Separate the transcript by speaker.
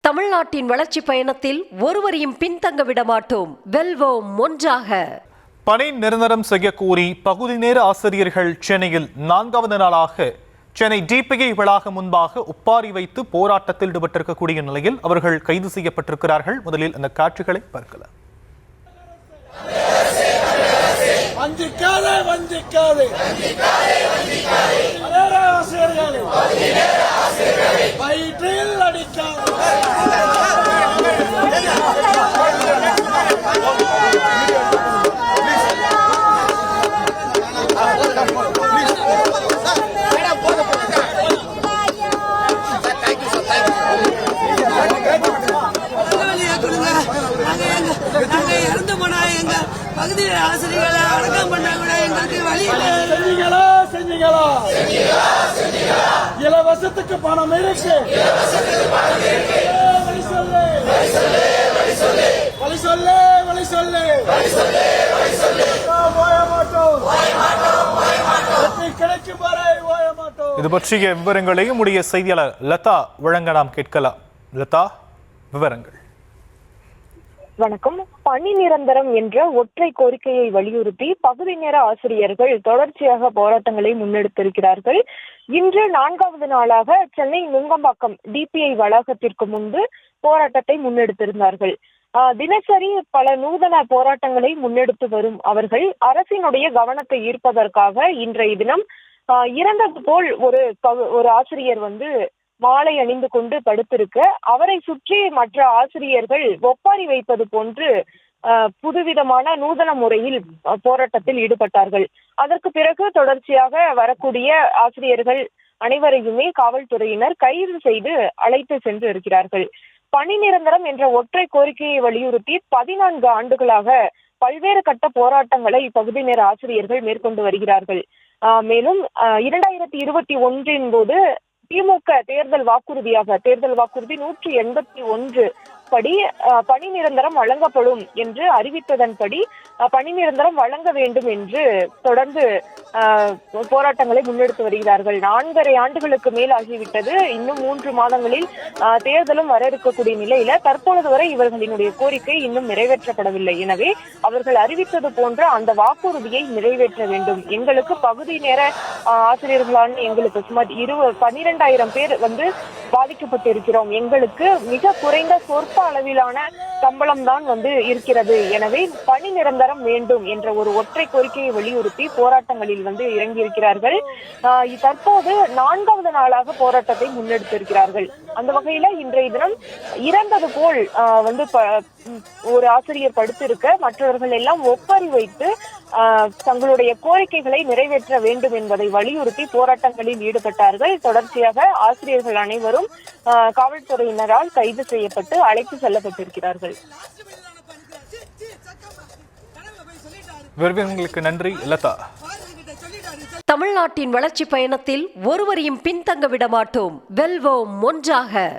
Speaker 1: தமிழ்நாட்டின் வளர்ச்சி பயணத்தில் ஒருவரையும் பின்தங்க விடமாட்டோம். வெல்வோம் ஒன்றாக.
Speaker 2: பணி நிரந்தரம் செய்ய கோரி பகுதி நேர ஆசிரியர்கள் சென்னையில் 4வது நாளாக சென்னை டிபிஐ வளாகம் முன்பாக ஒப்பாரி வைத்து போராட்டத்தில் ஈடுபட்டிருக்கக்கூடிய நிலையில் அவர்கள் கைது செய்யப்பட்டிருக்கிறார்கள். முதலில் அந்த காட்சிகளை பார்க்கலாம்.
Speaker 3: பகுதி ஆசிரியர்களை அடக்கம் பண்ண கூட எங்களுக்கு வழி
Speaker 4: இலவசத்துக்கு பணம் இருக்கு.
Speaker 2: இது பற்றிய விவரங்களையும் உடைய செய்தியாளர் லதா வழங்க நாம் கேட்கலாம். லதா, விவரங்கள்.
Speaker 5: வணக்கம். பணி நிரந்தரம் என்ற ஒற்றை கோரிக்கையை வலியுறுத்தி பகுதி நேர ஆசிரியர்கள் தொடர்ச்சியாக போராட்டங்களை முன்னெடுத்திருக்கிறார்கள். இன்று 4வது நாளாக சென்னை நுங்கம்பாக்கம் டிபிஐ வளாகத்திற்கு முன்பு போராட்டத்தை முன்னெடுத்திருந்தார்கள். தினசரி பல நூதன போராட்டங்களை முன்னெடுத்து வரும் அவர்கள் அரசினுடைய கவனத்தை ஈர்ப்பதற்காக இன்றைய தினம் இறந்தது போல் ஒரு ஆசிரியர் மாலை அணிந்து கொண்டு படுத்திருக்க அவரை சுற்றி மற்ற ஆசிரியர்கள் ஒப்பாரி வைப்பது போன்று புதுவிதமான நூதன முறையில் போராட்டத்தில் ஈடுபட்டார்கள். அதற்கு பிறகு தொடர்ச்சியாக வரக்கூடிய ஆசிரியர்கள் அனைவரையுமே காவல்துறையினர் கைது செய்து அழைத்து சென்று இருக்கிறார்கள். பணி நிரந்தரம் என்ற ஒற்றை கோரிக்கையை வலியுறுத்தி 14 ஆண்டுகளாக பல்வேறு கட்ட போராட்டங்களை பகுதி நேர ஆசிரியர்கள் மேற்கொண்டு வருகிறார்கள். மேலும் 2021 போது திமுக தேர்தல் வாக்குறுதி 181 படி பணி நிரந்தரம் வழங்கப்படும் என்று அறிவித்ததன்படி பணி நிரந்தரம் வழங்க வேண்டும் என்று தொடர்ந்து போராட்டங்களை முன்னெடுத்து வருகிறார்கள். 4.5 ஆண்டுகளுக்கு மேல் ஆகிவிட்டது. இன்னும் 3 மாதங்களில் தேர்தலும் வர இருக்கக்கூடிய நிலையில தற்பொழுது வரை இவர்களினுடைய கோரிக்கை இன்னும் நிறைவேற்றப்படவில்லை. எனவே அவர்கள் அறிவித்தது போன்ற அந்த வாக்குறுதியை நிறைவேற்ற வேண்டும். எங்களுக்கு பகுதி நேர ஆசிரியர்களான எங்களுக்கு சுமார் 12,000 பேர் பாதிக்கப்பட்டிருக்கிறோம். எங்களுக்கு மிக குறைந்த சொற்ப அளவிலான சம்பளம் தான் இருக்கிறது. எனவே பணி நிரந்தரம் வேண்டும் என்ற ஒரு ஒற்றை கோரிக்கையை வலியுறுத்தி போராட்டங்களில் இறங்கியிருக்கிறார்கள். தற்போது 4வது நாளாக போராட்டத்தை முன்னெடுத்திருக்கிறார்கள். அந்த வகையில இன்றைய தினம் இறந்தது போல் ஒரு ஆசிரியர் படுத்திருக்க மற்றவர்கள் எல்லாம் ஒப்பாரி வைத்து தங்களுடைய கோரிக்கைகளை நிறைவேற்ற வேண்டும் என்பதை வலியுறுத்தி போராட்டங்களில் ஈடுபட்டார்கள். தொடர்ச்சியாக ஆசிரியர்கள் அனைவரும் காவல்துறையினரால் கைது செய்யப்பட்டு அழைத்து செல்லப்பட்டிருக்கிறார்கள்.
Speaker 2: விவரங்களுக்கு நன்றி லதா.
Speaker 1: தமிழ்நாட்டின் வளர்ச்சி பயணத்தில் ஒருவரையும் பின்தங்க விடமாட்டோம். வெல்வோம் ஒன்றாக.